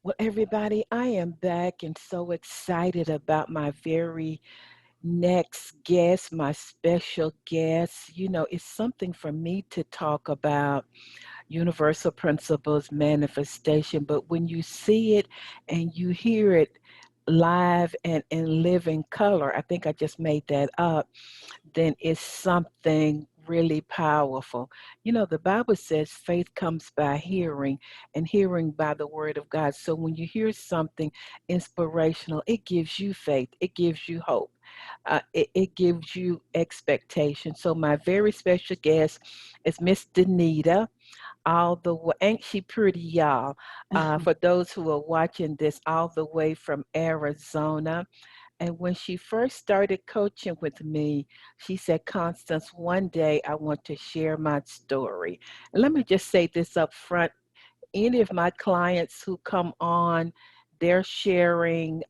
Well, everybody, I am back and so excited about my very next guest, my special guest. It's something for me to talk about universal principles, manifestation, but when you see it and you hear it live and in living color, I think I just made that up, then it's something really powerful. The Bible says faith comes by hearing and hearing by the word of God. So when you hear something inspirational, it gives you faith, it gives you hope, it gives you expectation. So my very special guest is Miss Danita. All the way, ain't she pretty, y'all? For those who are watching this, all the way from Arizona. And when she first started coaching with me, she said, Constance, one day I want to share my story. And let me just say this up front. Any of my clients who come on, they're sharing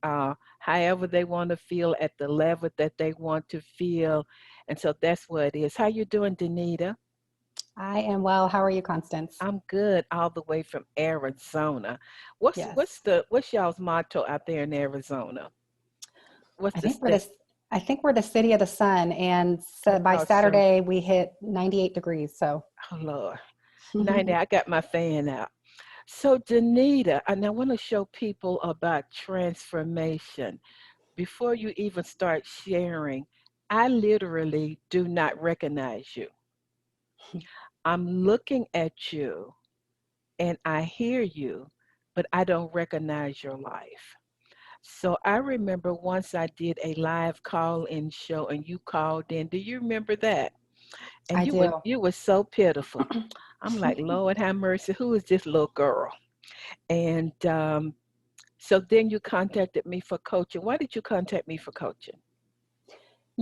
however they want to feel at the level that they want to feel. And so that's what it is. How you doing, Danita? I am well. How are you, Constance? I'm good, all the way from Arizona. What's Yes. what's the what's y'all's motto out there in Arizona? What's I the think we're state? this I think we're the city of the sun, and so That's by awesome. Saturday we hit 98 degrees. So Oh Lord. 90, I got my fan out. So Danita, and I want to show people about transformation. Before you even start sharing, I literally do not recognize you. I'm looking at you and I hear you, but I don't recognize your life. So I remember once I did a live call-in show and you called in. Do you remember that? And I do. you were so pitiful. I'm like, Lord have mercy, who is this little girl? And so then you contacted me for coaching. Why did you contact me for coaching?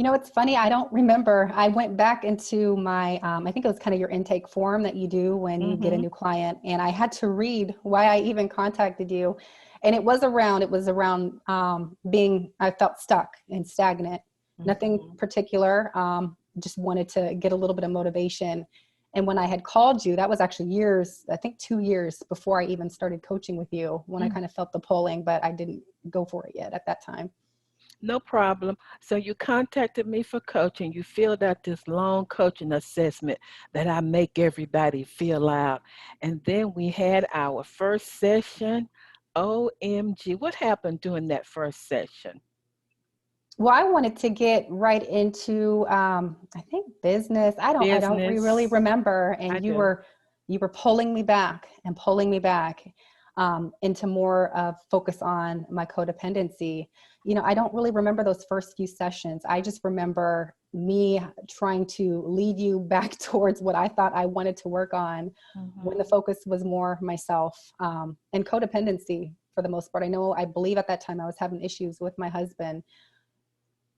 It's funny. I don't remember. I went back into my, I think it was kind of your intake form that you do when you get a Mm-hmm. new client. And I had to read why I even contacted you. And it was around being, I felt stuck and stagnant, nothing Mm-hmm. particular. Just wanted to get a little bit of motivation. And when I had called you, that was actually years, I think 2 years before I even started coaching with you, when I Mm. kind of felt the pulling, but I didn't go for it yet at that time. No problem. So you contacted me for coaching. You filled out this long coaching assessment that I make everybody fill out. And then we had our first session. OMG, what happened during that first session? Well, I wanted to get right into, I think business. I don't really Business. remember. I And you do. were, you were pulling me back and pulling me back into more of focus on my codependency. I don't really remember those first few sessions. I just remember me trying to lead you back towards what I thought I wanted to work on, when the Mm-hmm. focus was more myself, and codependency for the most part. I believe at that time I was having issues with my husband,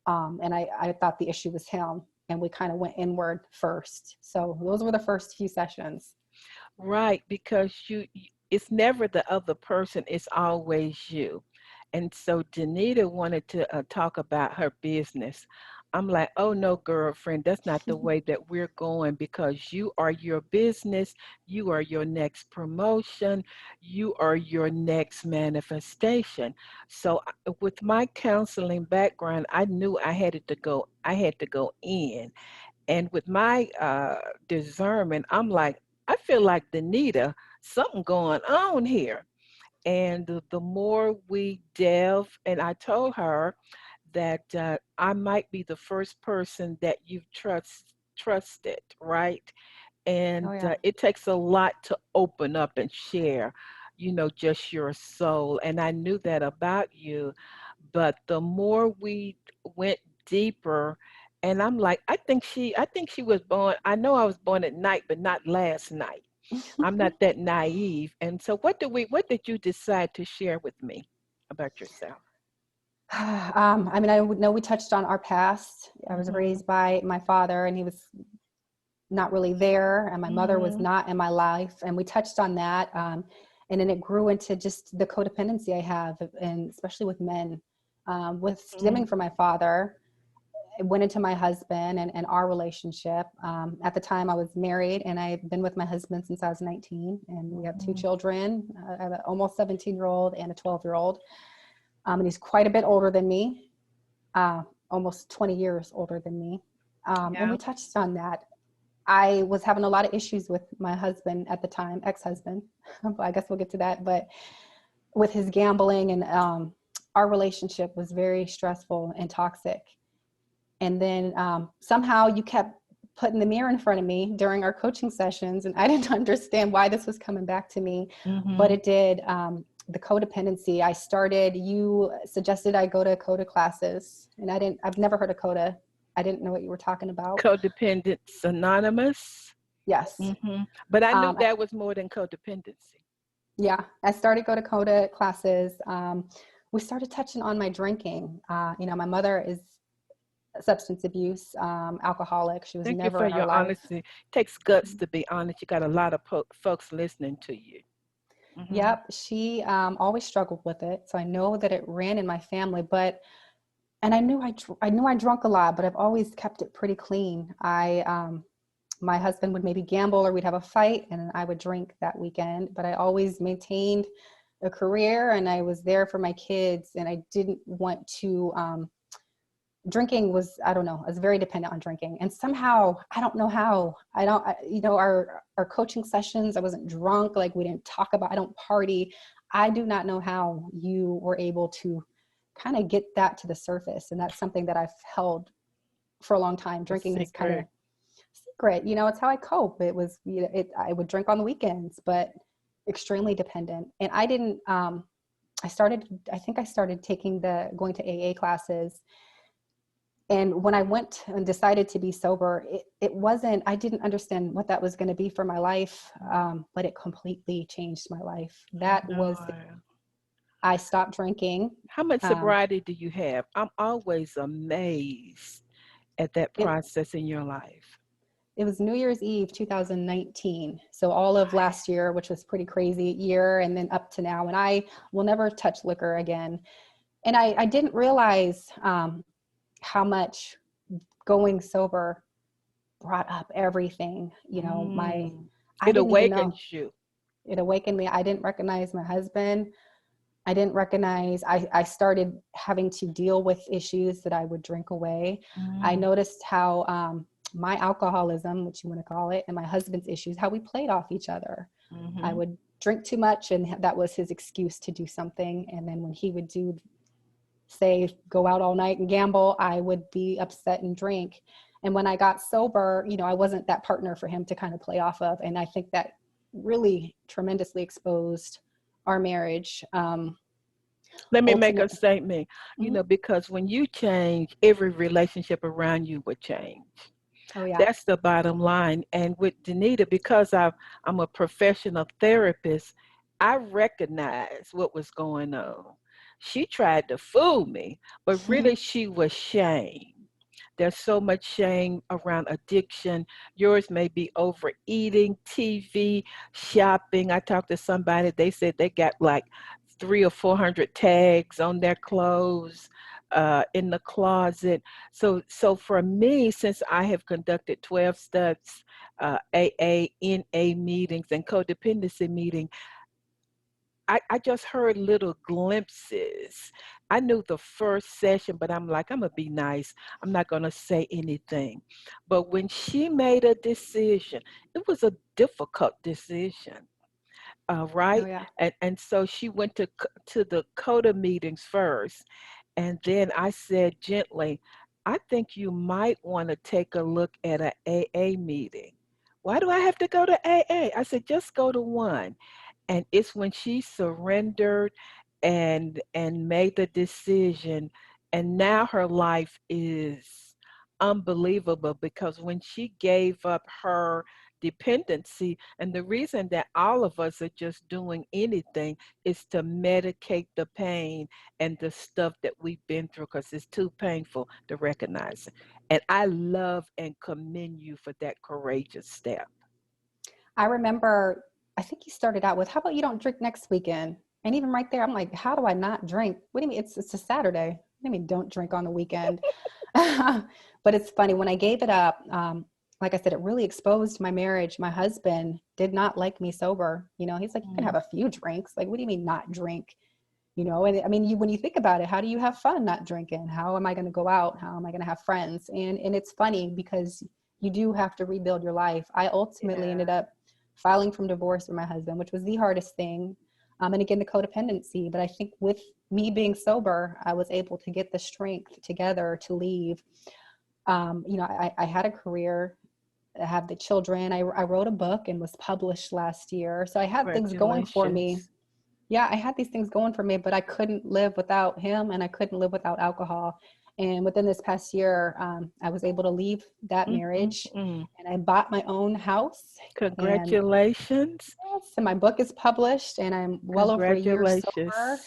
and I thought the issue was him, and we kind of went inward first. So those were the first few sessions. Right, because it's never the other person, it's always you. And so Janita wanted to talk about her business. I'm like, oh no, girlfriend, that's not the way that we're going because you are your business, you are your next promotion, you are your next manifestation. So with my counseling background, I knew I had to go in. And with my discernment, I'm like, I feel like Danita, something going on here. And the more we delve, and I told her that I might be the first person that you've trusted, right? And Oh yeah. it takes a lot to open up and share, just your soul. And I knew that about you, but the more we went deeper, and I'm like, I think she was born. I know I was born at night, but not last night. I'm not that naive. And so what did you decide to share with me about yourself? I know we touched on our past. I was Mhm. raised by my father, and he was not really there, and my mother was Mhm. not in my life, and we touched on that. And then it grew into just the codependency I have, and especially with men, with stemming Mhm. from my father. went into my husband and our relationship. At the time I was married, and I've been with my husband since I was 19, and we have two children, an almost 17-year-old and a 12-year-old. And he's quite a bit older than me, almost 20 years older than me. And we touched on that. I was having a lot of issues with my husband at the time, ex-husband. I guess we'll get to that, but with his gambling, and our relationship was very stressful and toxic. And then somehow you kept putting the mirror in front of me during our coaching sessions, and I didn't understand why this was coming back to me, but it did. The codependency, you suggested I go to CODA classes, and I've never heard of CODA. I didn't know what you were talking about. Codependence Anonymous. Yes. But I knew that was more than codependency. Yeah, I started go to CODA classes. We started touching on my drinking. My mother is substance abuse, alcoholic. She was Thank never you for in our your life. honesty. It takes guts to be honest. You got a lot of folks listening to you. Yep, she always struggled with it, so I know that it ran in my family. And I knew I drunk a lot, but I've always kept it pretty clean. My husband would maybe gamble, or we'd have a fight, and I would drink that weekend. But I always maintained a career, and I was there for my kids, and I didn't want to. Drinking was, I don't know, I was very dependent on drinking. And somehow, I don't know how, our coaching sessions, I wasn't drunk. Like, we didn't talk about, I don't party. I do not know how you were able to kind of get that to the surface. And that's something that I've held for a long time. Drinking is kind of secret, it's how I cope. It was, I would drink on the weekends, but extremely dependent. And I didn't, I started going to AA classes. And when I went and decided to be sober, I didn't understand what that was going to be for my life, but it completely changed my life. I stopped drinking. How much sobriety do you have? I'm always amazed at that process in your life. It was New Year's Eve, 2019. So all of last year, which was pretty crazy year, and then up to now, and I will never touch liquor again. And I didn't realize how much going sober brought up everything, it awakens you. It awakened me. I didn't recognize my husband. I didn't recognize, I started having to deal with issues that I would drink away. I noticed how my alcoholism, which you want to call it, and my husband's issues, how we played off each other. I would drink too much, and that was his excuse to do something. And then when he would say, go out all night and gamble, I would be upset and drink. And when I got sober, I wasn't that partner for him to kind of play off of. And I think that really tremendously exposed our marriage. Let me make a statement, because when you change, every relationship around you would change. Oh, yeah. That's the bottom line. And with Danita, because I'm a professional therapist, I recognize what was going on. She tried to fool me, but really she was shame. There's so much shame around addiction. Yours may be overeating, TV, shopping. I talked to somebody, they said they got like 300 or 400 tags on their clothes in the closet. So for me, since I have conducted 12 steps, AA, NA meetings, and codependency meetings, I just heard little glimpses. I knew the first session, but I'm like, I'm going to be nice. I'm not going to say anything. But when she made a decision, it was a difficult decision, right? Oh, yeah. And so she went to the CODA meetings first. And then I said gently, I think you might want to take a look at an AA meeting. Why do I have to go to AA? I said, just go to one. And it's when she surrendered and made the decision, and now her life is unbelievable, because when she gave up her dependency, and the reason that all of us are just doing anything is to medicate the pain and the stuff that we've been through, because it's too painful to recognize it. And I love and commend you for that courageous step. I remember, I think you started out with, how about you don't drink next weekend? And even right there, I'm like, how do I not drink? What do you mean? It's a Saturday. I mean, don't drink on the weekend. But it's funny, when I gave it up, like I said, it really exposed my marriage. My husband did not like me sober. You know, he's like, you can have a few drinks. Like, what do you mean not drink? You know, and I mean, when you think about it, how do you have fun not drinking? How am I going to go out? How am I going to have friends? And it's funny because you do have to rebuild your life. I ultimately ended up filing from divorce with my husband, which was the hardest thing. And again, the codependency. But I think with me being sober, I was able to get the strength together to leave. You know, I had a career, I have the children. I wrote a book and was published last year. So I had things going for me. Yeah, I had these things going for me, but I couldn't live without him, and I couldn't live without alcohol. And within this past year, I was able to leave that marriage, and I bought my own house. Congratulations. And, yes, and my book is published, and I'm well over a year sober.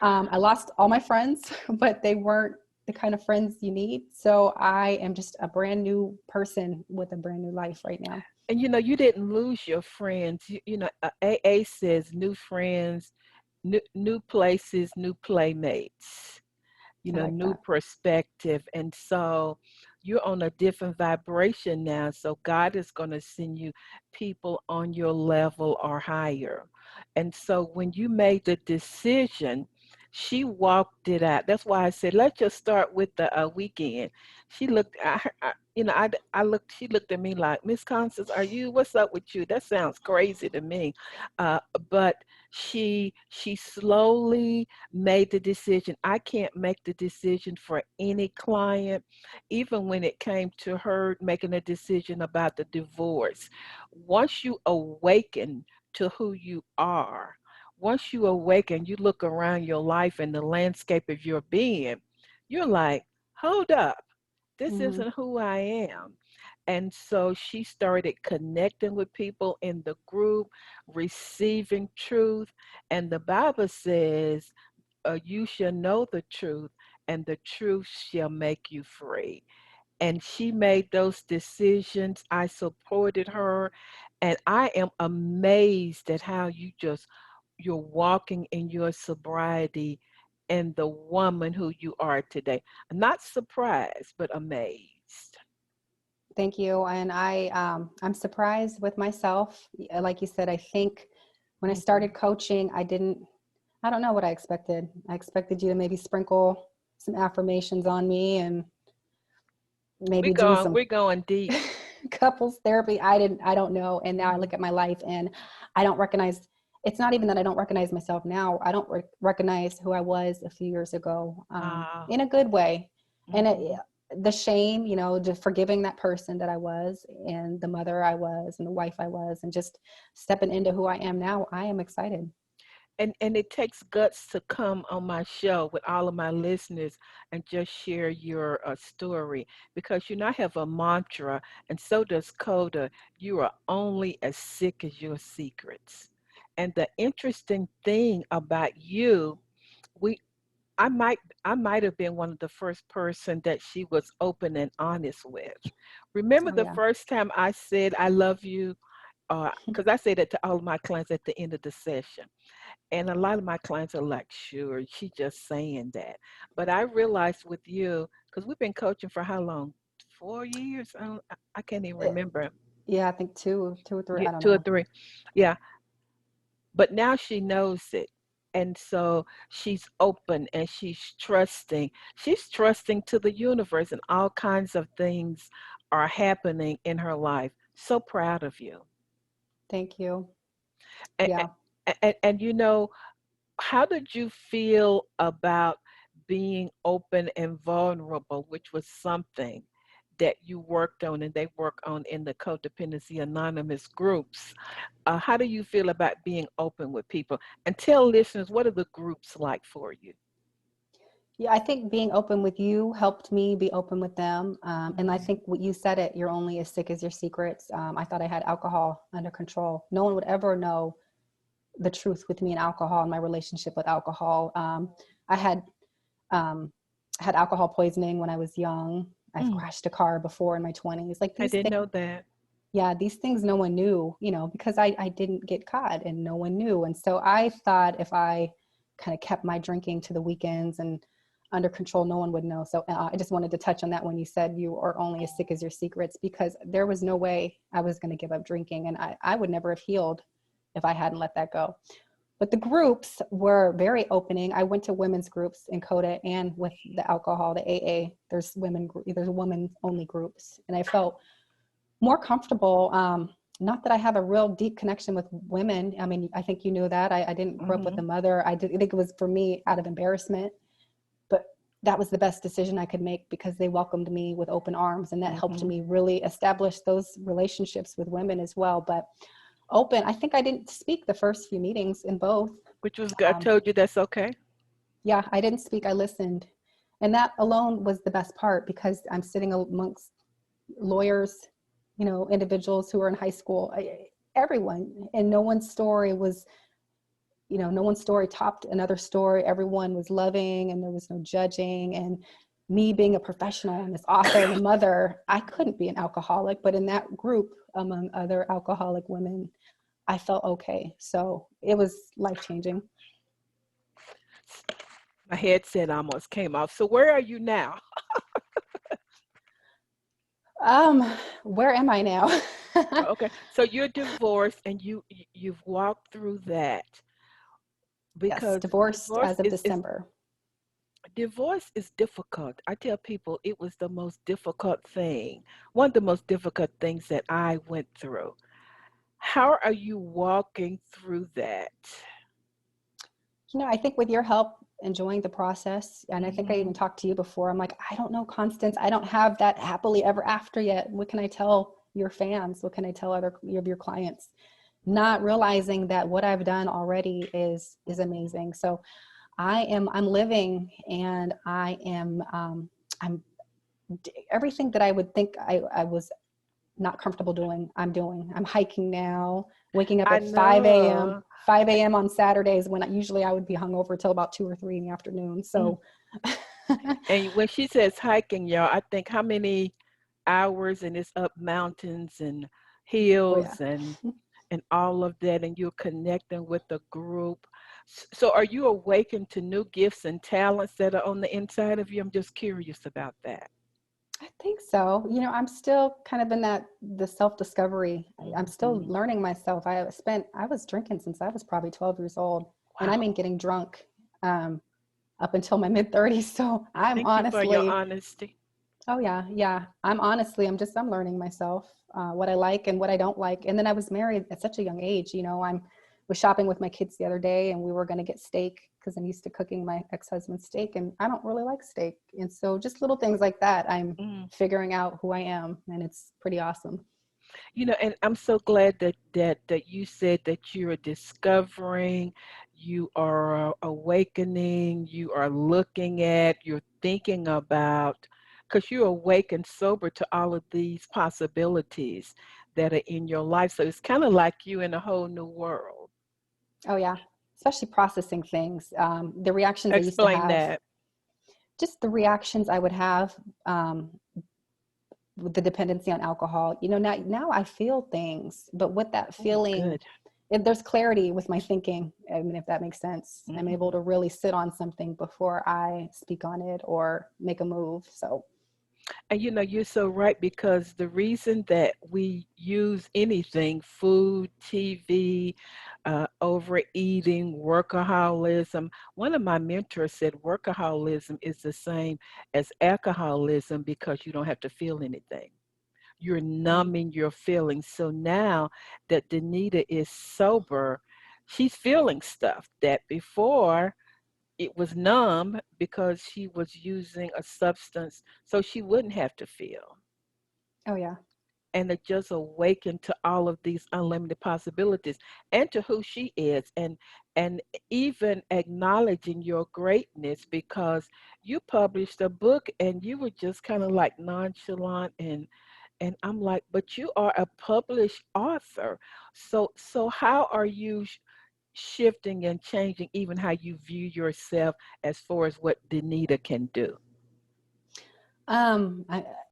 I lost all my friends, but they weren't the kind of friends you need. So I am just a brand new person with a brand new life right now. And you know, you didn't lose your friends. You know, AA says new friends, new places, new playmates, you know, new perspective. And so you're on a different vibration now. So God is going to send you people on your level or higher. And so when you made the decision, she walked it out. That's why I said, let's just start with the weekend. She looked, you know, I looked, she looked at me like, Miss Constance, what's up with you? That sounds crazy to me. But she slowly made the decision. I can't make the decision for any client, even when it came to her making a decision about the divorce. Once you awaken to who you are, once you awaken, you look around your life and the landscape of your being, you're like, hold up, this isn't who I am. And so she started connecting with people in the group, receiving truth. And the Bible says, you shall know the truth, and the truth shall make you free. And she made those decisions. I supported her. And I am amazed at how you're walking in your sobriety and the woman who you are today. I'm not surprised, but amazed. Thank you. And I'm surprised with myself. Like you said, I think when I started coaching, I don't know what I expected. I expected you to maybe sprinkle some affirmations on me and maybe we're going deep. Couples therapy. I don't know. And now I look at my life and I don't recognize, it's not even that I don't recognize myself now. I don't recognize who I was a few years ago, in a good way. And the shame, you know, just forgiving that person that I was, and the mother I was, and the wife I was, and just stepping into who I am now. I am excited. And it takes guts to come on my show with all of my listeners and just share your story, because you know I have a mantra, and so does Coda. You are only as sick as your secrets. And the interesting thing about you, we I might have been one of the first person that she was open and honest with. Remember the first time I said I love you? Because I say that to all of my clients at the end of the session. And a lot of my clients are like, sure, she's just saying that. But I realized with you, because we've been coaching for how long? 4 years? I can't even remember. Yeah, I think two or three. Yeah, I don't two or know. three. Yeah. But now she knows it. And so she's open and she's trusting. She's trusting to the universe, and all kinds of things are happening in her life. So proud of you. Thank you. And, Yeah. and you know, how did you feel about being open and vulnerable, which was something that you worked on and they work on in the Codependency Anonymous groups? How do you feel about being open with people? And tell listeners, what are the groups like for you? Yeah, I think being open with you helped me be open with them. And I think what you said it, you're only as sick as your secrets. I thought I had alcohol under control. No one would ever know the truth with me and alcohol and my relationship with alcohol. I had alcohol poisoning when I was young. I've crashed a car before in my 20s. Like I these didn't things, know that. yeah, these things no one knew, you know, because I didn't get caught and no one knew. And so I thought if I kind of kept my drinking to the weekends and under control, no one would know. So I just wanted to touch on that when you said you are only as sick as your secrets, because there was no way I was going to give up drinking, and I would never have healed if I hadn't let that go. But the groups were very opening. I went to women's groups in CODA and with the alcohol, the AA, there's women only groups. And I felt more comfortable. Not that I have a real deep connection with women. I mean, I think you knew that. I didn't grow up with a mother. I think it was for me out of embarrassment, but that was the best decision I could make because they welcomed me with open arms, and that helped me really establish those relationships with women as well. But open, I think I didn't speak the first few meetings in both. Which was good. I told you that's okay. Yeah, I didn't speak, I listened. And that alone was the best part, because I'm sitting amongst lawyers, you know, individuals who are in high school, everyone, and no one's story was, you know, no one's story topped another story. Everyone was loving and there was no judging. And me being a professional and this author and a mother, I couldn't be an alcoholic, but in that group among other alcoholic women, I felt okay. So it was life-changing. My headset almost came off. So where are you now? Where am I now? Okay, so you're divorced and you've walked through that. Because yes, divorced as of December. Divorce is difficult. I tell people it was the most difficult thing, one of the most difficult things that I went through. How are you walking through that? You know, I think with your help, enjoying the process. And I think I even talked to you before. I'm like, I don't know, Constance, I don't have that happily ever after yet. What can I tell your fans? What can I tell other of your clients? Not realizing that what I've done already is amazing. So I'm living, and I'm everything that I would think I was not comfortable doing, I'm doing. I'm hiking now, waking up at 5 a.m. on Saturdays when usually I would be hungover till about 2 or 3 in the afternoon. So, and when she says hiking, y'all, I think how many hours, and it's up mountains and hills and all of that, and you're connecting with the group. So are you awakened to new gifts and talents that are on the inside of you? I'm just curious about that. I think so. You know, I'm still kind of in the self-discovery. I'm still learning myself. I was drinking since I was probably 12 years old. Wow. And I mean getting drunk up until my mid-30s. So I'm Thank honestly, you for your honesty. Oh yeah. I'm learning myself, what I like and what I don't like. And then I was married at such a young age. You know, was shopping with my kids the other day, and we were going to get steak because I'm used to cooking my ex-husband's steak, and I don't really like steak. And so just little things like that, I'm figuring out who I am, and it's pretty awesome. You know, and I'm so glad that you said that you are discovering, you are awakening, you are looking at, you're thinking about, because you're awake and sober to all of these possibilities that are in your life. So it's kind of like you in a whole new world. Oh yeah, especially processing things. The reactions I used to have. Explain that. Just the reactions I would have with the dependency on alcohol. You know, now I feel things, but with that feeling, there's clarity with my thinking. I mean, if that makes sense, I'm able to really sit on something before I speak on it or make a move. So. And you know, you're so right, because the reason that we use anything, food, TV, overeating, workaholism, one of my mentors said workaholism is the same as alcoholism because you don't have to feel anything. You're numbing your feelings. So now that Danita is sober, she's feeling stuff that before it was numb because she was using a substance so she wouldn't have to feel. Oh yeah. And it just awakened to all of these unlimited possibilities and to who she is, and even acknowledging your greatness, because you published a book and you were just kind of like nonchalant, and I'm like, but you are a published author. So how are you shifting and changing even how you view yourself as far as what Danita can do?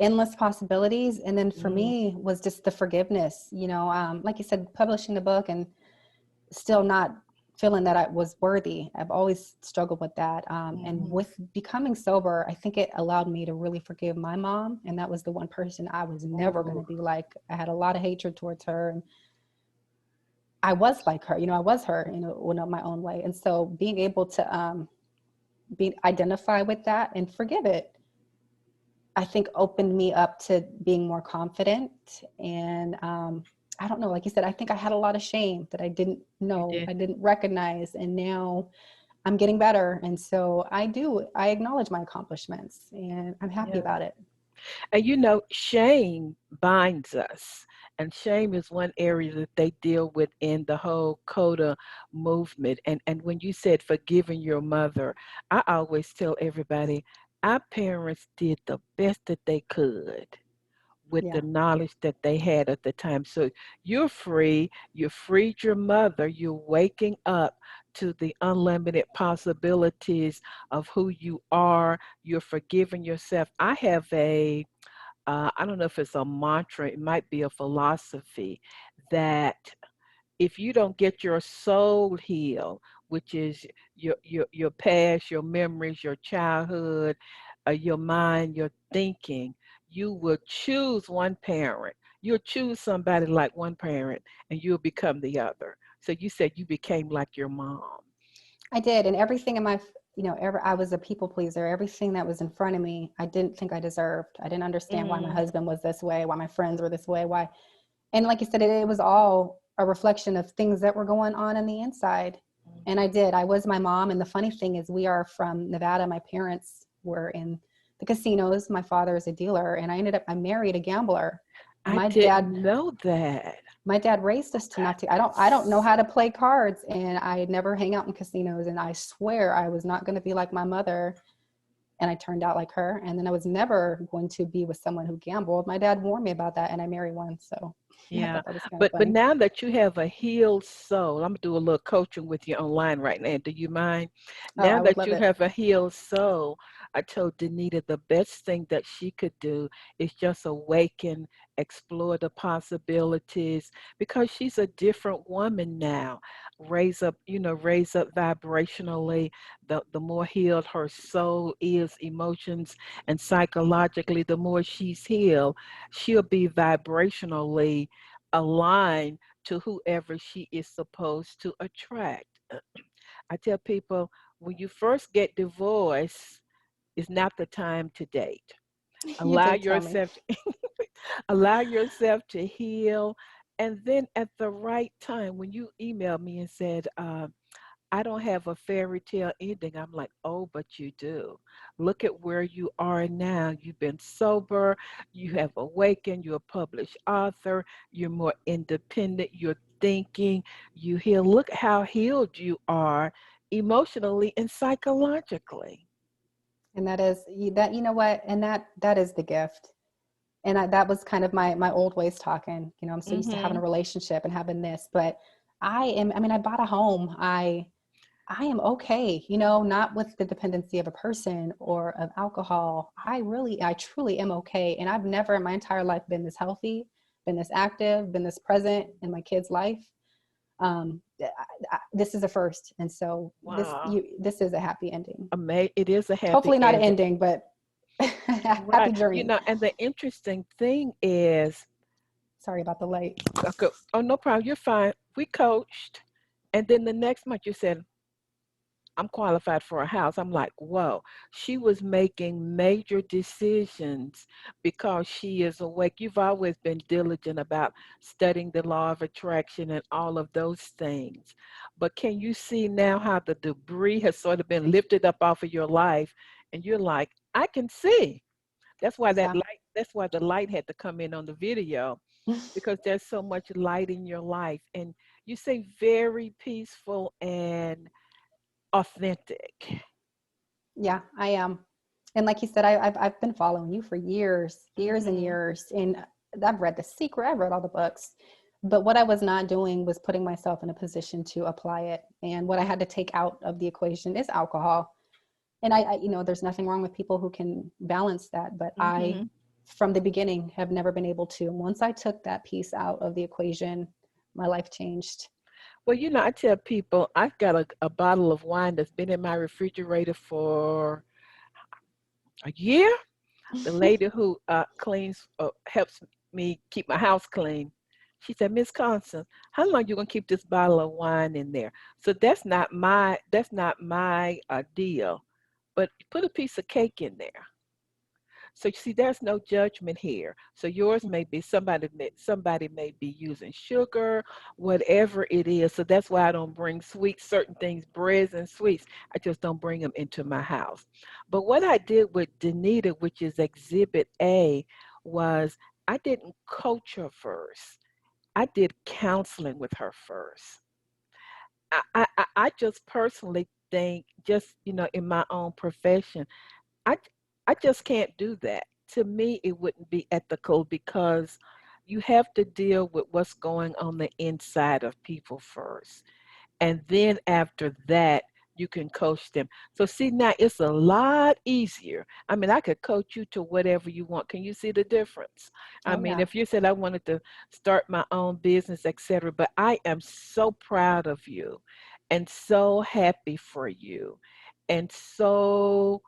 Endless possibilities. And then for me was just the forgiveness, you know, like you said, publishing the book and still not feeling that I was worthy. I've always struggled with that. And with becoming sober, I think it allowed me to really forgive my mom. And that was the one person I was never going to be like. I had a lot of hatred towards her. And I was like her, I was her, in my own way. And so being able to identify with that and forgive it, I think opened me up to being more confident. And I don't know, like you said, I think I had a lot of shame that I didn't know, I didn't recognize, and now I'm getting better. And so I acknowledge my accomplishments, and I'm happy about it. And shame binds us. And shame is one area that they deal with in the whole CODA movement. And when you said forgiving your mother, I always tell everybody, our parents did the best that they could with the knowledge that they had at the time. So you're free, you freed your mother, you're waking up to the unlimited possibilities of who you are, you're forgiving yourself. I have I don't know if it's a mantra, it might be a philosophy that if you don't get your soul healed, which is your past, your memories, your childhood, your mind, your thinking, you will choose one parent. You'll choose somebody like one parent, and you'll become the other. So you said you became like your mom. I did, and everything in my, I was a people pleaser. Everything that was in front of me, I didn't think I deserved. I didn't understand why my husband was this way, why my friends were this way, why. And like you said, it was all a reflection of things that were going on the inside. And I was my mom. And the funny thing is, we are from Nevada. My parents were in the casinos. My father is a dealer, and I married a gambler. I didn't know that. My dad raised us to not to. I don't know how to play cards, and I never hang out in casinos. And I swear I was not going to be like my mother, and I turned out like her. And then I was never going to be with someone who gambled. My dad warned me about that, and I married one. So yeah, but now that you have a healed soul, I'm gonna do a little coaching with you online right now. Do you mind? Now that you have a healed soul, I told Danita the best thing that she could do is just awaken, explore the possibilities, because she's a different woman now. Raise up vibrationally. The more healed her soul is, emotions and psychologically, the more she's healed, she'll be vibrationally aligned to whoever she is supposed to attract. I tell people, when you first get divorced, it's not the time to date. Allow yourself to heal. And then at the right time, when you emailed me and said, I don't have a fairy tale ending, I'm like, oh, but you do. Look at where you are now. You've been sober, you have awakened, you're a published author, you're more independent, you're thinking, you heal. Look how healed you are emotionally and psychologically. And that is that, and that is the gift. And that was kind of my old ways talking. I'm so used to having a relationship and having this, but I bought a home. I am okay, not with the dependency of a person or of alcohol. I truly am okay. And I've never in my entire life been this healthy, been this active, been this present in my kid's life. This is a first. And so this is a happy ending. It is a happy hopefully not ending. An ending, but happy journey. And the interesting thing is, sorry about the light. Okay. Oh, no problem. You're fine. We coached. And then the next month you said, I'm qualified for a house. I'm like, whoa. She was making major decisions because she is awake. You've always been diligent about studying the law of attraction and all of those things. But can you see now how the debris has sort of been lifted up off of your life? And you're like, I can see. That's why that's why the light had to come in on the video, because there's so much light in your life. And you say very peaceful and authentic. Yeah, I am. And like you said, I've been following you for years and years. And I've read The Secret, I've read all the books. But what I was not doing was putting myself in a position to apply it. And what I had to take out of the equation is alcohol. And I there's nothing wrong with people who can balance that. But I, from the beginning, have never been able to. Once I took that piece out of the equation, my life changed. Well, I tell people I've got a bottle of wine that's been in my refrigerator for a year. The lady who cleans, helps me keep my house clean, she said, Miss Constance, how long you gonna keep this bottle of wine in there? So that's not my deal. But put a piece of cake in there. So you see, there's no judgment here. So yours may be somebody may be using sugar, whatever it is. So that's why I don't bring sweets, certain things, breads and sweets. I just don't bring them into my house. But what I did with Danita, which is Exhibit A, was I didn't coach her first. I did counseling with her first. I just personally think, just in my own profession, I I just can't do that. To me, it wouldn't be ethical because you have to deal with what's going on the inside of people first. And then after that, you can coach them. So see, now it's a lot easier. I mean, I could coach you to whatever you want. Can you see the difference? I Oh mean, yeah. if you said I wanted to start my own business, etc., but I am so proud of you and so happy for you and so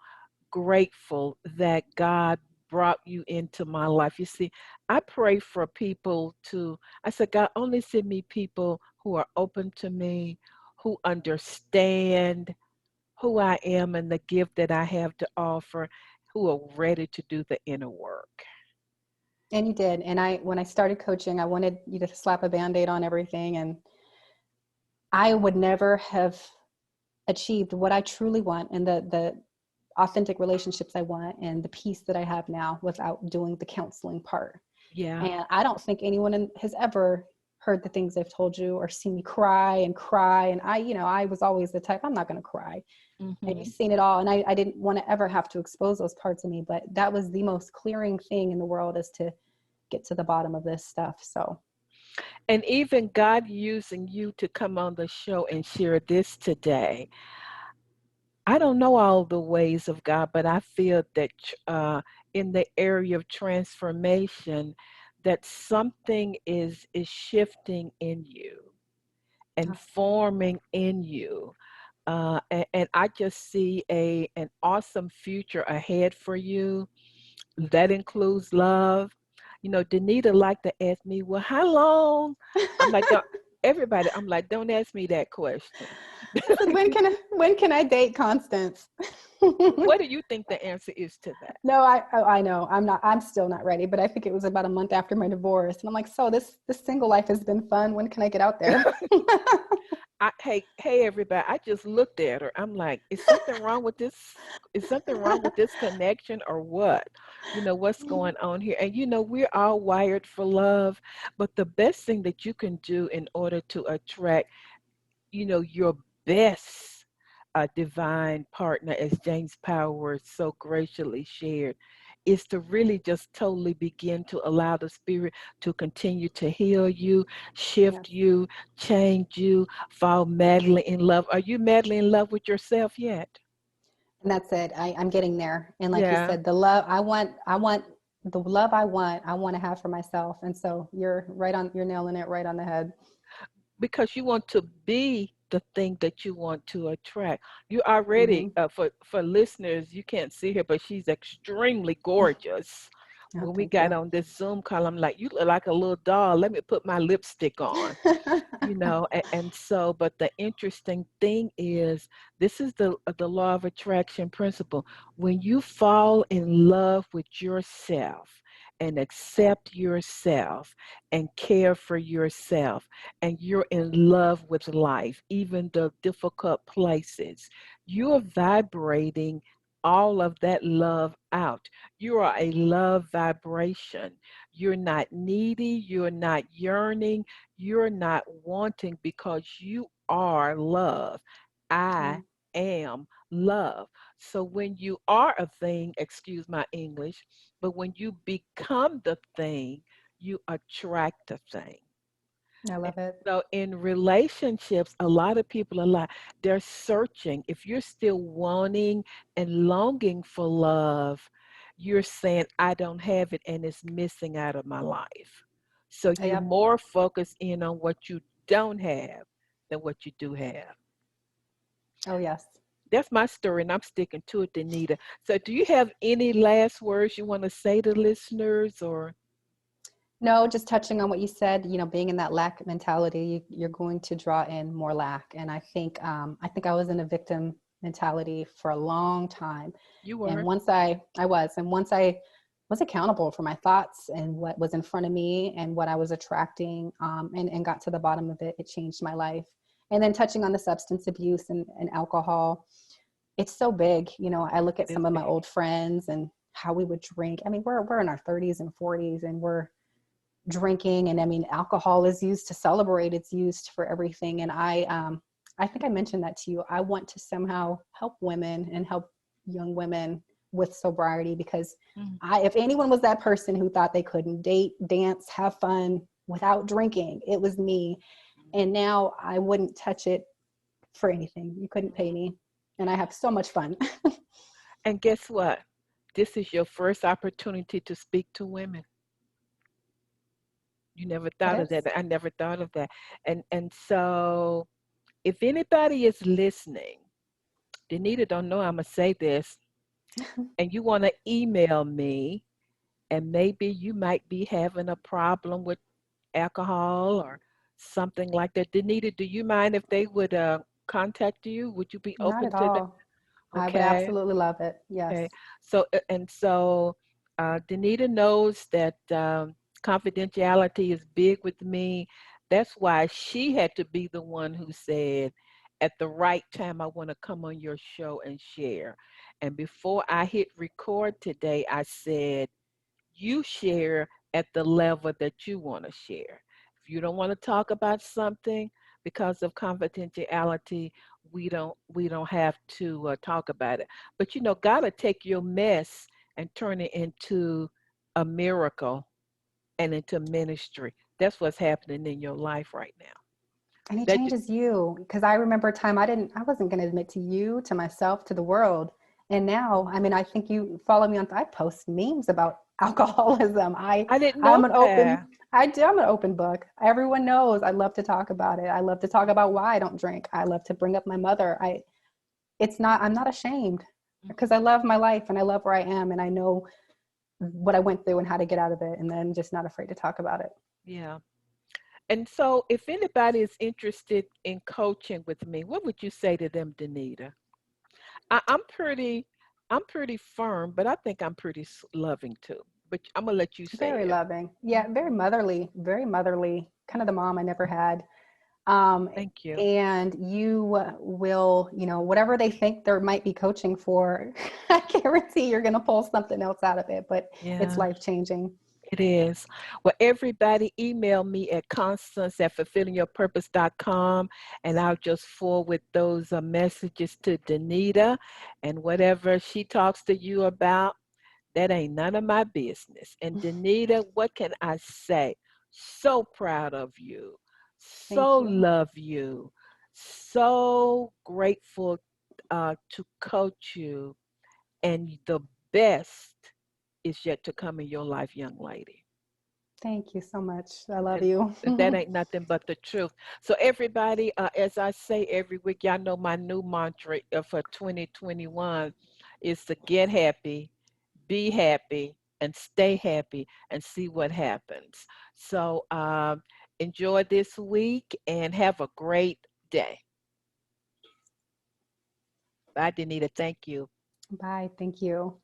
grateful that God brought you into my life. You see, I pray for people to, I said, God, only send me people who are open to me, who understand who I am and the gift that I have to offer, who are ready to do the inner work. And you did. And when I started coaching, I wanted you to slap a band-aid on everything. And I would never have achieved what I truly want and the authentic relationships I want and the peace that I have now without doing the counseling part. Yeah. And I don't think anyone has ever heard the things I've told you or seen me cry and cry. And I was always the type, I'm not going to cry. And you've Hmm. seen it all. And I didn't want to ever have to expose those parts of me, but that was the most clearing thing in the world, is to get to the bottom of this stuff. So And even God using you to come on the show and share this today. I don't know all the ways of God, but I feel that in the area of transformation, that something is shifting in you and forming in you, and I just see a an awesome future ahead for you. That includes love. Danita liked to ask me, "Well, how long?" I'm like, "Don't." Everybody, I'm like, "Don't ask me that question." I said, when can I date Constance? What do you think the answer is to that? No, I know I'm still not ready, but I think it was about a month after my divorce. And I'm like, so this single life has been fun. When can I get out there? Hey, everybody! I just looked at her. I'm like, is something wrong with this? Is something wrong with this connection, or what? What's going on here? And we're all wired for love, but the best thing that you can do in order to attract, your best divine partner, as James Powers so graciously shared, is to really just totally begin to allow the spirit to continue to heal you, shift Yes. you, change you, fall madly in love. Are you madly in love with yourself yet? And that's it. I'm getting there. And like you Yeah, said, the love I want the love I want to have for myself. And so you're nailing it right on the head. because you want to be the thing that you want to attract. You already, Hmm. for listeners, you can't see her, but she's extremely gorgeous. Oh, When we thank got you. on this Zoom call, I'm like, you look like a little doll. Let me put my lipstick on. And so, but the interesting thing is, this is the law of attraction principle. When you fall in love with yourself and accept yourself and care for yourself, and you're in love with life, even the difficult places, you're vibrating all of that love out. You are a love vibration. You're not needy, you're not yearning, you're not wanting, because you are love. I Yeah. am love. So when you are a thing, excuse my English, but when you become the thing, you attract the thing. I And love it. so in relationships, a lot of people are like, they're searching. If you're still wanting and longing for love, you're saying, I don't have it and it's missing out of my life. So you're Yep. more focused in on what you don't have than what you do have. Oh, yes. That's my story, and I'm sticking to it, 𝗓𝗓. So do you have any last words you want to say to listeners, or? No, just touching on what you said, being in that lack mentality, you're going to draw in more lack. And I think I was in a victim mentality for a long time. You And were? once I was accountable for my thoughts and what was in front of me and what I was attracting, and got to the bottom of it, it changed my life. And then touching on the substance abuse and alcohol, it's so big. I look at It's some of my big. old friends and how we would drink. I mean, we're in our 30s and 40s and we're drinking, and I mean, alcohol is used to celebrate. It's used for everything. And I think I mentioned that to you. I want to somehow help women and help young women with sobriety, because Mm. if anyone was that person who thought they couldn't date, dance, have fun without drinking, it was me. And now I wouldn't touch it for anything. You couldn't pay me. And I have so much fun. And guess what? This is your first opportunity to speak to women. You never It thought of that. is. I never thought of that. And so if anybody is listening, 𝗓𝗓 don't know I'm gonna say this, and you want to email me, and maybe you might be having a problem with alcohol or something like that. 𝗓𝗓, do you mind if they would contact you? Would you be Not open at to that? all. I would Okay. absolutely love it. Okay. Yes. So, 𝗓𝗓 knows that confidentiality is big with me. That's why she had to be the one who said, at the right time, I want to come on your show and share. And before I hit record today, I said, you share at the level that you want to share. If you don't want to talk about something because of confidentiality, we don't have to talk about it. But God will take your mess and turn it into a miracle and into ministry. That's what's happening in your life right now. And he That changes you, because I remember a time I wasn't going to admit to you, to myself, to the world. And now, I mean, I think you follow me I post memes about alcoholism. I didn't know I'm an open, that. I do, I'm an open book. Everyone knows I love to talk about it. I love to talk about why I don't drink. I love to bring up my mother. I'm not ashamed, because I love my life and I love where I am. And I know what I went through and how to get out of it. And then just not afraid to talk about it. Yeah. And so if anybody is interested in coaching with me, what would you say to them, 𝗓𝗓? I, I'm pretty, I'm pretty firm, but I think I'm pretty loving too. But I'm gonna let you say Very it. loving. Yeah, Mhm. very motherly, kind of the mom I never had. Um, Thank you. and you will, whatever they think there might be coaching for, I guarantee you're going to pull something else out of it, but it's Yeah, life changing. it is. Well, everybody email me at Constance@fulfillingyourpurpose.com, and I'll just forward those messages to 𝗓𝗓, and whatever she talks to you about, that ain't none of my business. And 𝗓𝗓, what can I say? So proud of you. Thank So you. love you. So grateful to coach you. And the best is yet to come in your life, young lady. Thank you so much. I love And you. that ain't nothing but the truth. So everybody, as I say every week, y'all know my new mantra for 2021 is to get happy, be happy, and stay happy, and see what happens. So enjoy this week and have a great day. Bye, 𝗓𝗓. Thank you. Bye. Thank you.